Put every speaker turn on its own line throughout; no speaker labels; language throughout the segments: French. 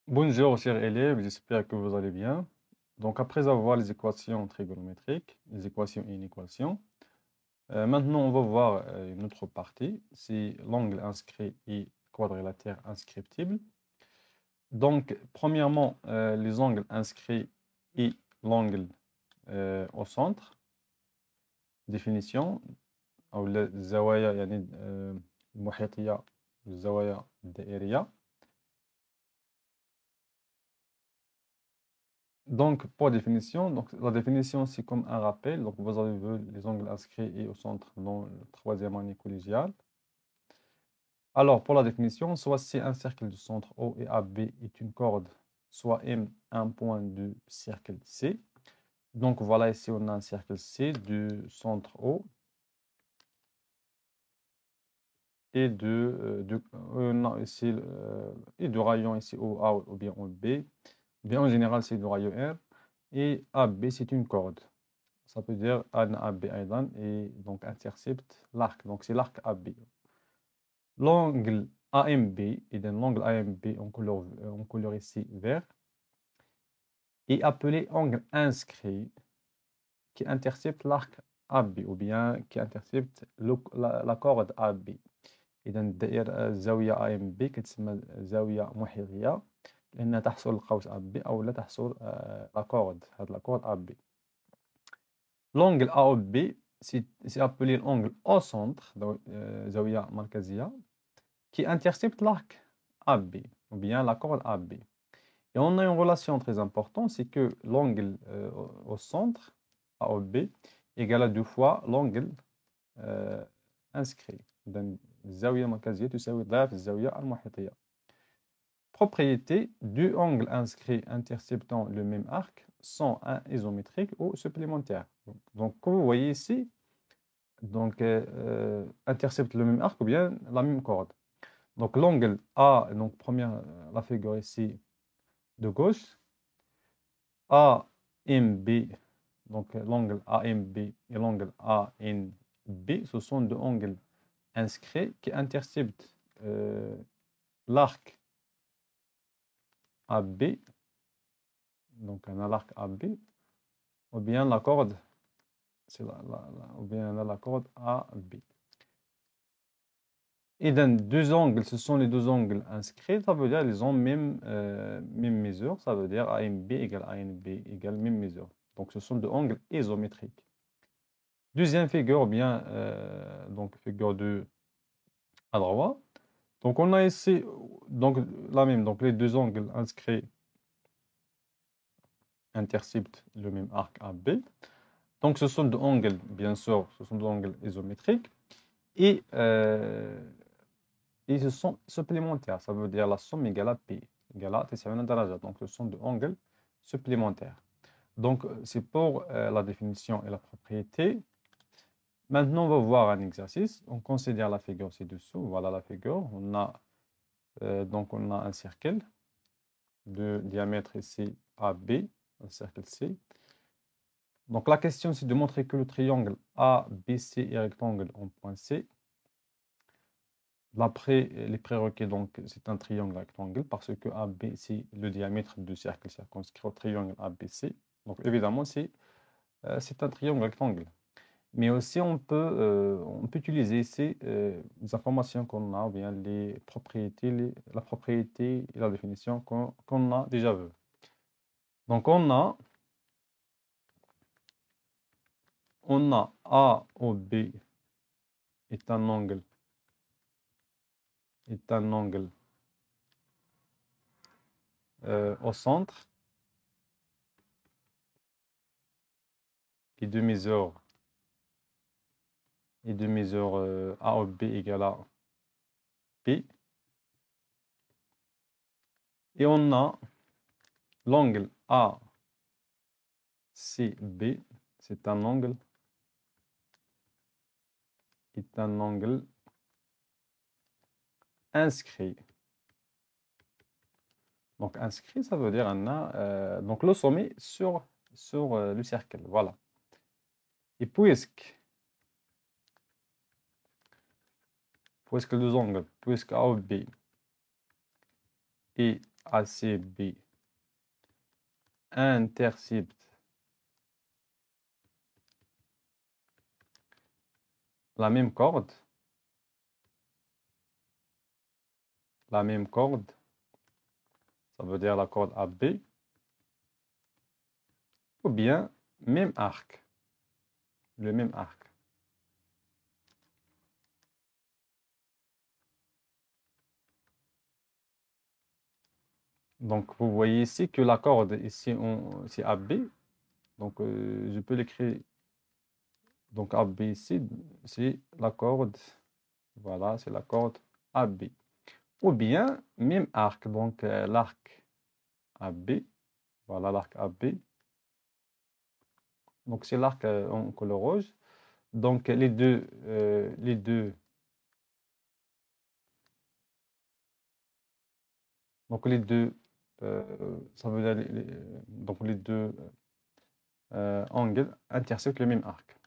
Bonjour chers élèves, j'espère que vous allez bien. Donc après avoir les équations trigonométriques, les équations et inéquations, maintenant on va voir une autre partie, c'est l'angle inscrit et quadrilatère inscriptible. Donc premièrement, les angles inscrits et l'angle au centre. Définition أو الزوايا يعني المحيطية والزوايا الدائرية. Donc, pour définition, donc, la définition, c'est comme un rappel. Donc, vous avez vu les angles inscrits et au centre dans la troisième année collégiale. Alors, pour la définition, soit si un cercle du centre O et AB est une corde, soit M un point du cercle C. Donc, voilà, ici, on a un cercle C du centre O et non, ici, et du rayon ici OA ou bien OB. Bien, en général, c'est du rayon R. Et AB, c'est une corde. Ça peut dire an AB أيضا et donc intercepte l'arc. Donc c'est l'arc AB. L'angle AMB, et l'angle AMB en couleur ici vert, est appelé angle inscrit qui intercepte l'arc AB ou bien qui intercepte la corde AB. إذا دائر الزاوية AMB كتسمى زاوية محيطية لأنها تحصر القوس AB أو لا تحصر la corde, هاد la corde AB. L'angle AOB, c'est appelé l'angle au centre, Zawiya Markazia, qui intercepte l'arc AB, ou bien la corde AB. Et on a une relation très importante, c'est que l'angle au centre, AOB, égale à 2 fois l'angle inscrit. Zawiya Markazia تساوي ضعف الزاوية المحيطية. Propriété, deux angles inscrits interceptant le même arc sont isométriques ou supplémentaires. Donc, comme vous voyez ici, donc, intercepte le même arc ou bien la même corde. Donc, l'angle A, donc première, la figure ici de gauche, AMB, donc l'angle AMB et l'angle ANB, ce sont deux angles inscrits qui interceptent l'arc AB, donc un arc AB, ou bien la corde, ou bien la corde AB. Et dans deux angles, ce sont les deux angles inscrits, ça veut dire qu'ils ont même mesure, ça veut dire AMB égale ANB égale même mesure. Donc ce sont deux angles isométriques. Deuxième figure, ou bien donc figure 2 à droite. Donc on a ici donc la même, donc les deux angles inscrits interceptent le même arc AB. Donc ce sont deux angles, bien sûr, ce sont deux angles isométriques. Et ce sont supplémentaires, ça veut dire la somme égale à P, égale à 90 درجة. Donc ce sont deux angles supplémentaires. Donc c'est pour la définition et la propriété. Maintenant on va voir un exercice. On considère la figure ci-dessous. Voilà la figure. Donc on a un cercle de diamètre ici AB, un cercle C. Donc la question c'est de montrer que le triangle ABC est rectangle en point C. D'après les prérequis, donc c'est un triangle rectangle parce que AB c'est le diamètre du cercle circonscrit au triangle ABC. Donc évidemment c'est un triangle rectangle. Mais aussi on peut utiliser ici les informations qu'on a, ou bien les propriétés, la propriété et la définition qu'on a déjà vu. Donc on a AOB est un angle au centre et de mesure AOB égale à P. Et on a l'angle ACB, c'est un angle inscrit. Donc inscrit, ça veut dire donc le sommet sur le cercle, voilà. Et puisque puisque les angles, puisque AOB et ACB interceptent la même corde, ça veut dire la corde AB, ou bien même arc, le même arc. Donc, vous voyez ici que la corde, ici, c'est AB. Donc, je peux l'écrire. Donc, AB ici, c'est la corde. Voilà, c'est la corde AB. Ou bien, même arc. Donc, l'arc AB. Voilà, l'arc AB. Donc, c'est l'arc en couleur rouge. Donc, les deux, donc les deux, ça veut dire donc les deux angles interceptent le même arc.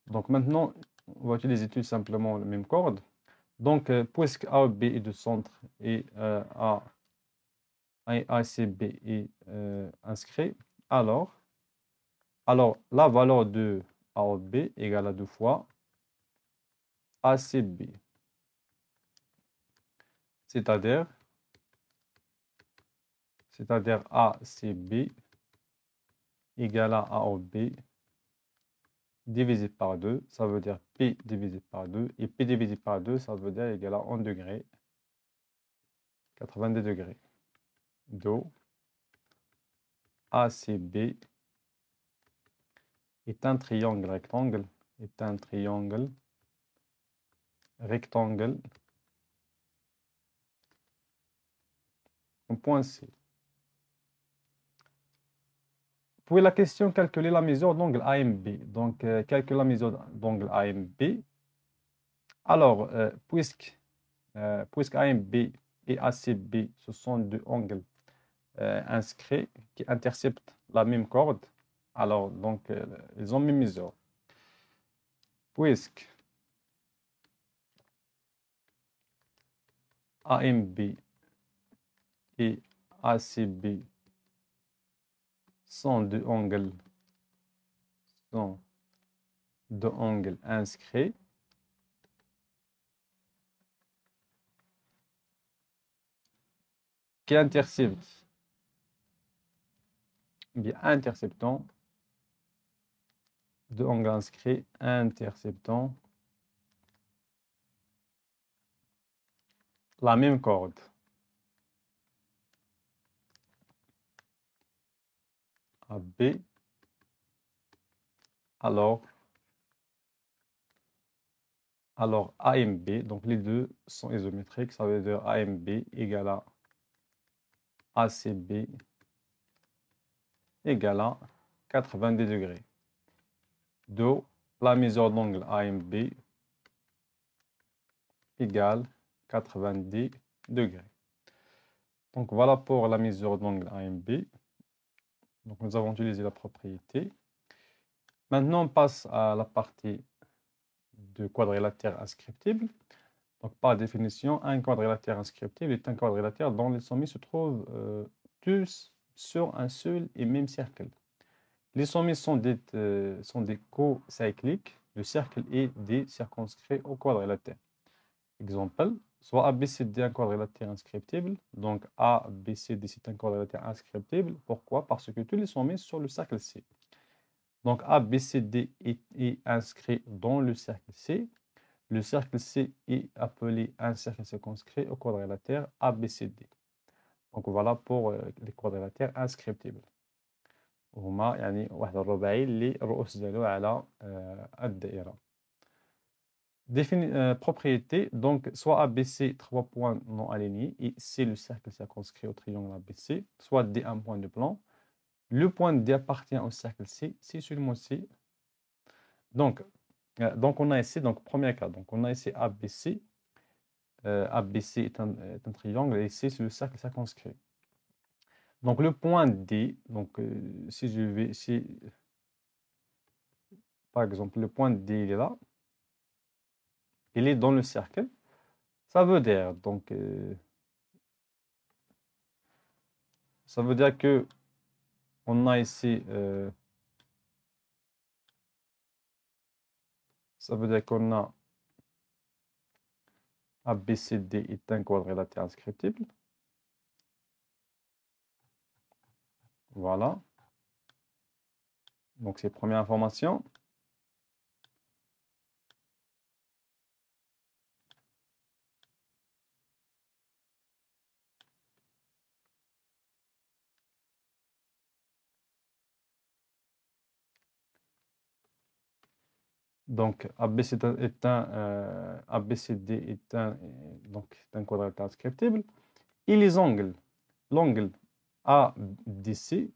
Donc maintenant, on va utiliser tout simplement la même corde. Donc, puisque AOB est de centre et ACB est inscrit, alors la valeur de AOB égale à 2 fois ACB. C'est-à-dire ACB égale à AOB divisé par 2, ça veut dire P divisé par 2, et P divisé par 2, ça veut dire égal à 1 degré, 90 degrés. Do ACB est un triangle rectangle, en point C. Pour la question, calculer la mesure d'angle AMB. Donc, calculer la mesure d'angle AMB. Alors, puisque AMB et ACB, ce sont deux angles inscrits qui interceptent la même corde, alors, donc, ils ont même mesure. Puisque AMB et ACB sont deux angles inscrits, qui interceptent, bien interceptant, deux angles inscrits interceptant la même corde. AB, alors AMB, donc les deux sont isométriques, ça veut dire AMB égale à ACB égale à 90 degrés. Donc, la mesure d'angle AMB égale 90 degrés. Donc, voilà pour la mesure d'angle AMB. Donc, nous avons utilisé la propriété. Maintenant, on passe à la partie de quadrilatère inscriptible. Donc, par définition, un quadrilatère inscriptible est un quadrilatère dont les sommets se trouvent tous sur un seul et même cercle. Les sommets sont des co-cycliques. Le cercle est des circonscrits au quadrilatère. Exemple, soit ABCD un quadrilatère inscriptible. Donc, ABCD c'est un quadrilatère inscriptible. Pourquoi? Parce que tous les sommets sont sur le cercle C. Donc, ABCD est inscrit dans le cercle C. Le cercle C est appelé un cercle circonscrit au quadrilatère ABCD. Donc voilà pour les quadrilatères inscriptibles. هما يعني واحد الرباعي اللي الرؤوس ديالو على الدائرة. Propriété, donc soit ABC, 3 points non alignés, et C le cercle circonscrit au triangle ABC, soit D un point de plan. Le point D appartient au cercle C, c'est seulement C. Donc on a ici, donc premier cas, donc on a ici ABC. ABC est un triangle et C c'est le cercle circonscrit. Donc le point D, donc si par exemple le point D il est là, il est dans le cercle. Ça veut dire, donc, ça veut dire que on a ici, ça veut dire qu'on a ABCD est un quadrilatère inscriptible. Voilà. Donc, c'est la première information. Donc, ABCD est un quadrilatère inscriptible. Et les angles, l'angle ADC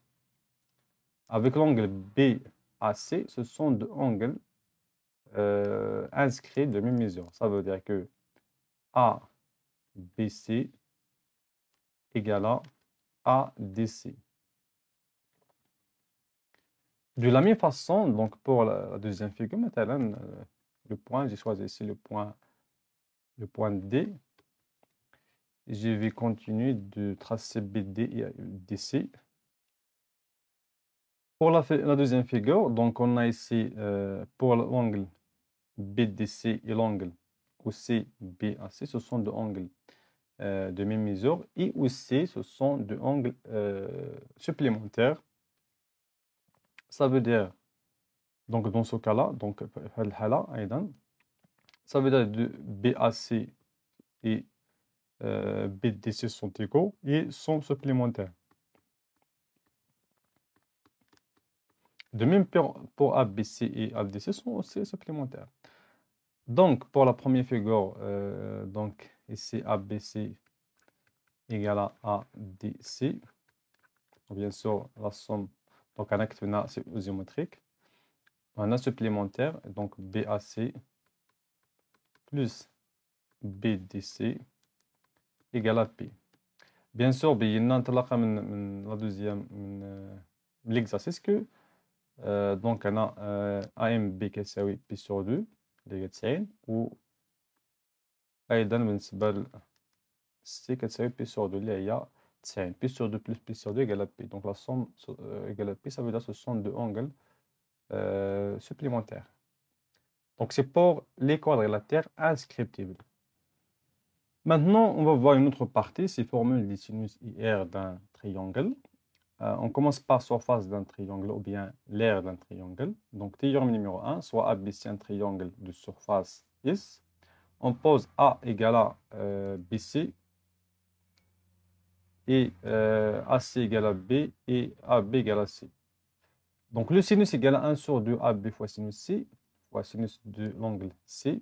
avec l'angle BAC, ce sont deux angles inscrits de même mesure. Ça veut dire que ABC égale à ADC. De la même façon, donc pour la deuxième figure, maintenant, le point, j'ai choisi ici le point D. Je vais continuer de tracer BD et DC. Pour la deuxième figure, donc on a ici pour l'angle BDC et l'angle OCBAC, ce sont deux angles de même mesure, et aussi ce sont deux angles supplémentaires. Ça veut dire, donc dans ce cas-là, donc ça veut dire que BAC et BDC sont égaux et sont supplémentaires. De même pour ABC et ADC sont aussi supplémentaires. Donc pour la première figure, donc ici ABC égale à ADC. Bien sûr, la somme, donc un acte c'est géométrique. On a supplémentaire, donc BAC plus BDC égale à P. Bien sûr, بينا نطلقها من la deuxième من l'exercice que donc أنا AM B كتساوي P sur 2 اللي هي 90 و أيضا بالنسبة ل C كتساوي P sur 2 اللي هي 90. P sur 2 plus P sur 2 égale à P. Donc la somme égale à P, ça veut dire que ce sont deux angles supplémentaires. Donc c'est pour les quadrilatères inscriptibles. Maintenant, on va voir une autre partie, c'est formule des sinus IR d'un triangle. On commence par surface d'un triangle ou bien l'aire d'un triangle. Donc théorème numéro 1, soit ABC un triangle de surface S. On pose A égale à BC et AC égale à B et AB égale à C. Donc le sinus égale à 1 sur 2 AB fois sinus C fois sinus de l'angle C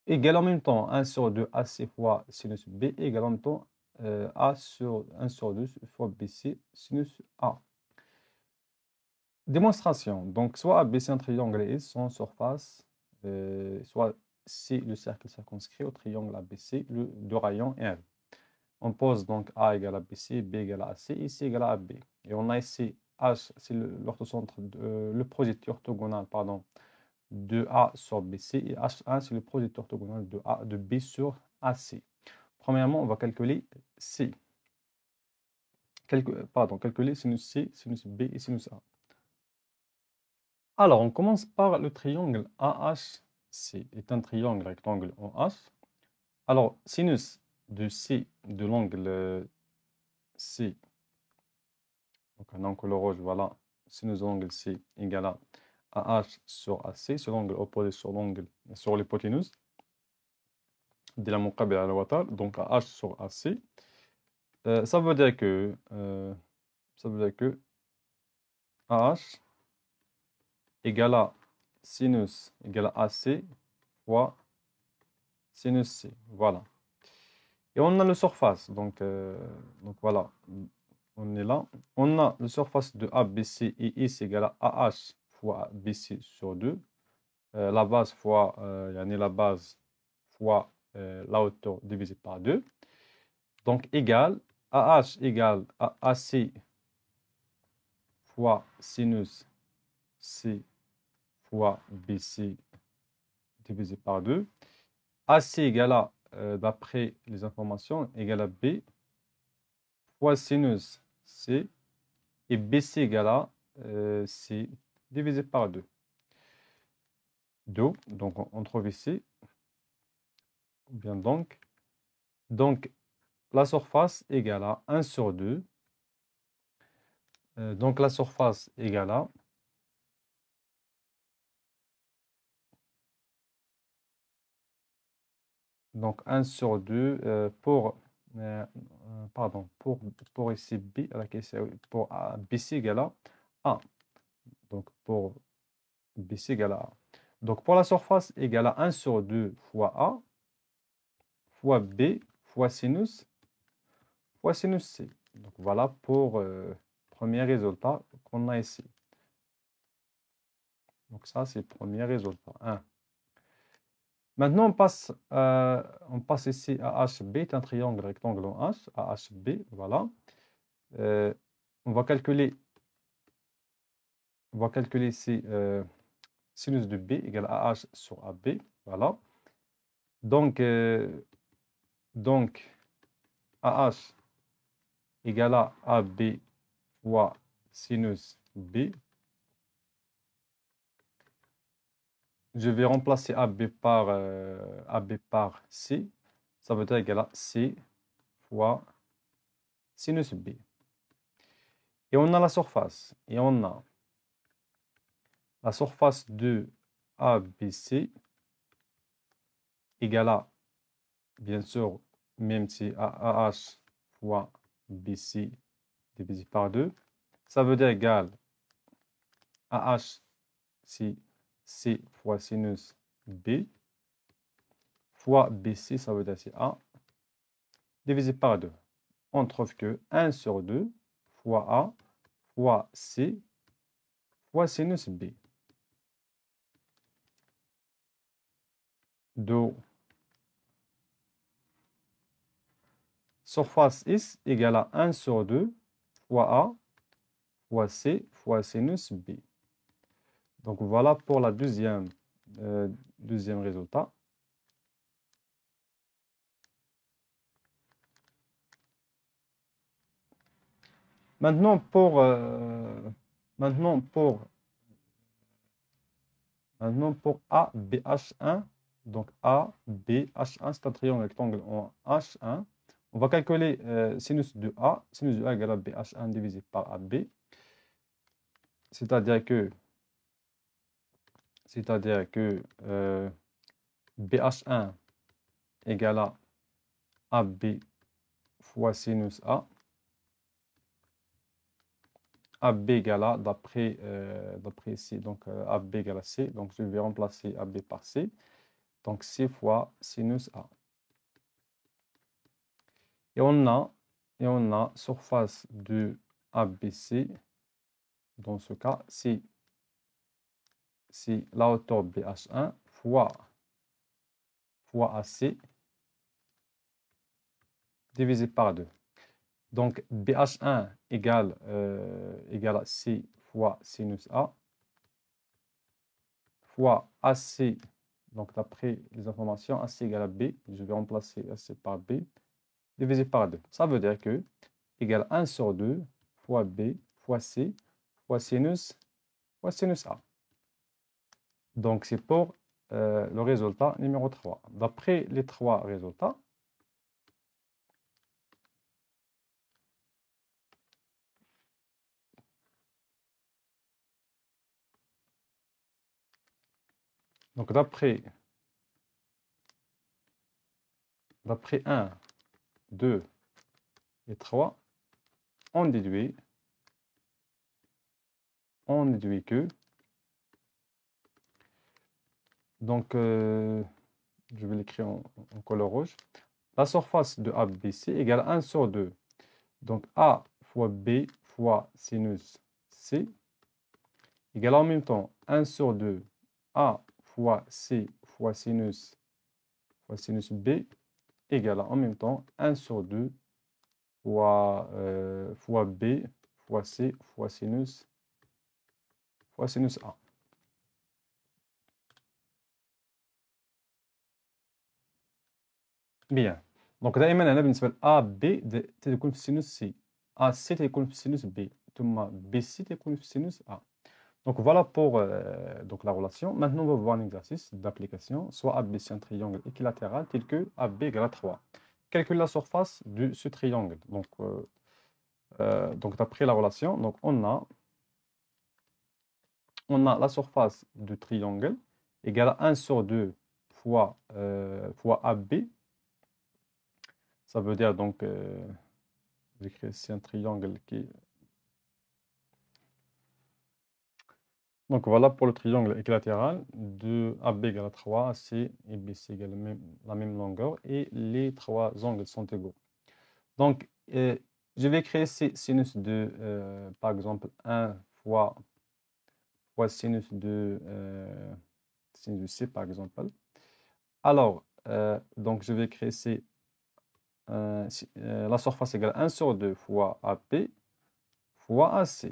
égale en même temps 1 sur 2 AC fois sinus B égale en même temps A sur 1 sur 2 fois BC sinus A. Démonstration. Donc soit ABC un triangle et son surface, soit C le cercle circonscrit au triangle ABC, le deux rayons R. On pose donc A égale à BC, B égale à AC et C égale à AB. Et on a ici H, c'est l'orthocentre, le projecteur orthogonal, pardon, de A sur BC et H1, c'est le projecteur orthogonal de B sur AC. Premièrement, on va calculer C. Calculer sinus C, sinus B et sinus A. Alors, on commence par le triangle AHC. C'est un triangle rectangle en H. Alors, sinus de C, de l'angle C, donc un angle rouge, voilà, sinus de l'angle C égale à AH sur AC, c'est l'angle opposé sur l'hypoténuse de la muqabil à la donc AH sur AC. Ça veut dire que AH égale à sinus égale à AC fois sinus C. Voilà. Et on a le surface. Donc voilà, on est là. On a le surface de ABC et I c'est égal à AH fois BC sur 2. La base fois, la base fois la hauteur divisé par 2. Donc égal, AH égale à AC fois sinus C fois BC divisé par 2. AC égale à, d'après les informations, égale à B fois sinus C, et BC égale à C divisé par 2. Donc on trouve ici, bien donc la surface égale à 1 sur 2. Donc la surface égale à donc 1 sur 2 pardon, pour ici B, pour BC égale à A. Donc pour BC égale à A. Donc pour la surface égale à 1 sur 2 fois A fois B fois sinus C. Donc voilà pour le premier résultat qu'on a ici. Donc ça, c'est le premier résultat. 1. Maintenant, on passe ici à HB, est un triangle rectangle en H, à HB, voilà. On va calculer ici sinus de B égale à H sur AB, voilà. Donc AH égale à AB fois sinus B. Je vais remplacer AB par C. Ça veut dire égal à C fois sinus B. Et on a la surface. Et on a la surface de ABC égale à, bien sûr, même si AH fois BC divisé par 2. Ça veut dire égal à AH si C fois sinus B fois BC, ça veut dire c'est A, divisé par 2. On trouve que 1 sur 2 fois A fois C fois sinus B. Donc, surface S égale à 1 sur 2 fois A fois C fois sinus B. Donc voilà pour la deuxième résultat. Maintenant pour ABH1, donc ABH1, c'est un triangle rectangle en H1. On va calculer sinus de A. Sinus de A égale à BH1 divisé par AB. C'est-à-dire que BH1 égale à AB fois sinus A. AB égale à, d'après ici, donc AB égale à C. Donc je vais remplacer AB par C. Donc C fois sinus A. Et on a surface de ABC. Dans ce cas, si la hauteur BH1 fois AC divisé par 2. Donc BH1 égale à C fois sinus A fois AC. Donc d'après les informations, AC égale à B. Je vais remplacer AC par B divisé par 2. Ça veut dire que égale 1 sur 2 fois B fois C fois sinus A. Donc c'est pour le résultat numéro 3. D'après les trois résultats, donc d'après 1, 2 et 3, on déduit que, donc je vais l'écrire en couleur rouge, la surface de ABC égale à 1 sur 2. Donc A fois B fois sinus C égale en même temps 1 sur 2 A fois C fois sinus B égale en même temps 1 sur 2 fois B fois C fois sinus A. Bien. دونك دائما هنا بالنسبه ل A B تكون في سينوس C A C تكون في سينوس B ثم B C تكون في سينوس A. Donc voilà pour donc la relation. Maintenant, on va voir un exercice d'application. Soit AB, c'est un triangle équilatéral tel que AB égale à 3. Calcule la surface de ce triangle. Donc d'après la relation, donc on a la surface du triangle égale à 1 sur 2 fois AB. Ça veut dire donc, c'est un triangle qui... Donc voilà pour le triangle équilatéral de AB égale à 3, AC et BC égale la même longueur et les trois angles sont égaux. Donc je vais créer sinus de, par exemple, 1 fois sinus de C par exemple. Alors, donc je vais créer la surface égale à 1 sur 2 fois AP fois AC.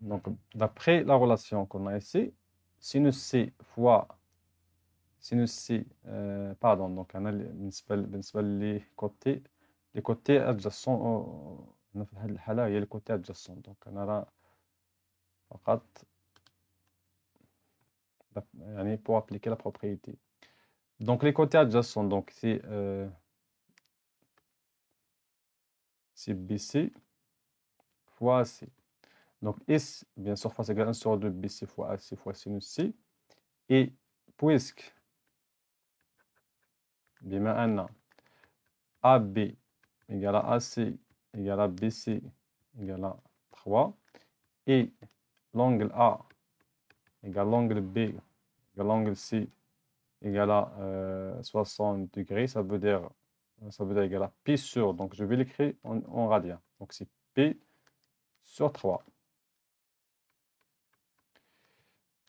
Donc, d'après la relation qu'on a ici, sinus C fois sinus C, pardon, donc on a les côtés adjacents, il y a les côtés adjacents. Donc, on a pour appliquer la propriété. Donc, les côtés adjacents, donc c'est BC fois AC. Donc, S, bien surface égale 1 sur 2 BC fois AC fois sinus C. Et puisque, bien maintenant, AB égale à AC égale à BC égale à 3, et l'angle A égale l'angle B égale l'angle C égale à 60 degrés, ça veut dire égal à P sur, donc je vais l'écrire en radian. Donc c'est P sur 3.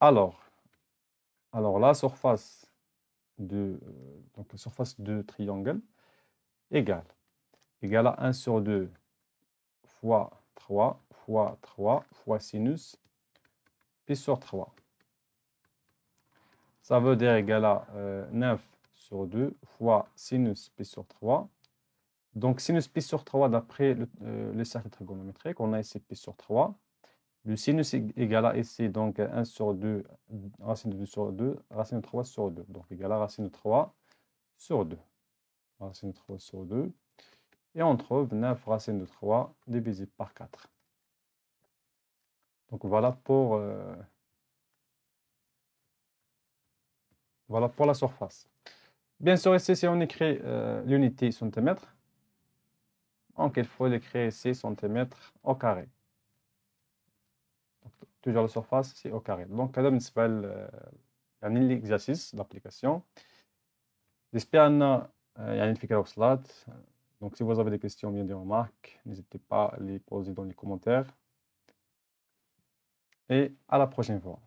Alors la surface de triangle égale à 1 sur 2 fois 3 fois 3 fois sinus P sur 3. Ça veut dire égal à 9 sur 2 fois sinus P sur 3. Donc sinus P sur 3 d'après le cercle trigonométrique, on a ici P sur 3. Le sinus égale à ici, donc 1 sur 2, racine de 2 sur 2, racine de 3 sur 2. Donc égal à racine de 3 sur 2. Racine de 3 sur 2. Et on trouve 9 racine de 3 divisé par 4. Donc voilà pour la surface. Bien sûr, ici, si on écrit l'unité centimètre, donc il faut l'écrire ici centimètre au carré. Donc, toujours la surface, c'est au carré. Donc, هذا بالنسبة يعني l'exercice d'application. J'espère أن يعني الفكرة وصلت. Donc, si vous avez des questions ou bien des remarques, n'hésitez pas à les poser dans les commentaires. Et à la prochaine fois.